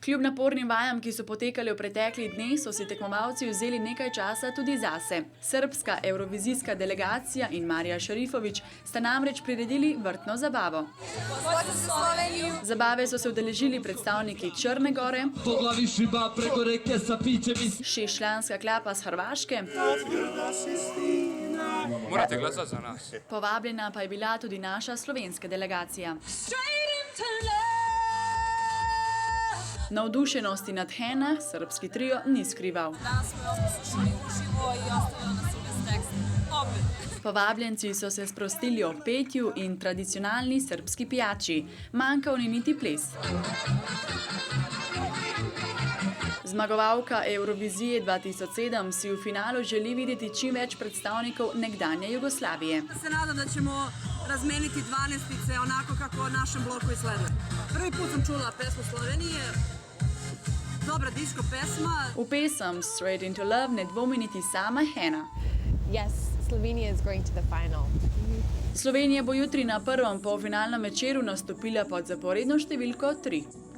Kljub napornim vajam, ki so potekale v preteklih dneh, so si tekmovalci vzeli nekaj časa tudi zase. Srbska evrovizijska delegacija in Marija Šerifović sta namreč priredili vrtno zabavo. Zabave so se udeležili predstavniki Črne gore, šestčlanska klapa s Hrvaške, Morate glasati za nas. povabljena pa je bila tudi naša slovenska delegacija. Navdušenosti nad Hena srbski trio ni skrival. Povabljenci so se sprostili ob petju in tradicionalni srbski pijači. Manjkal ni niti ples. Zmagovalka Eurovizije 2007 si v finalu želi videti čim več predstavnikov nekdanje Jugoslavije. Se nadam da ćemo razmeniti 12-ice onako kako u našem bloku izgleda. Prvi put sam čula pesmu Slovenije, dobra disko pesma. V pesem Straight into Love ne dvomi niti sama Hena. Yes, Slovenia is going to the final. Slovenija bo jutri na prvem polfinalnem večeru nastopila pod zaporedno številko 3.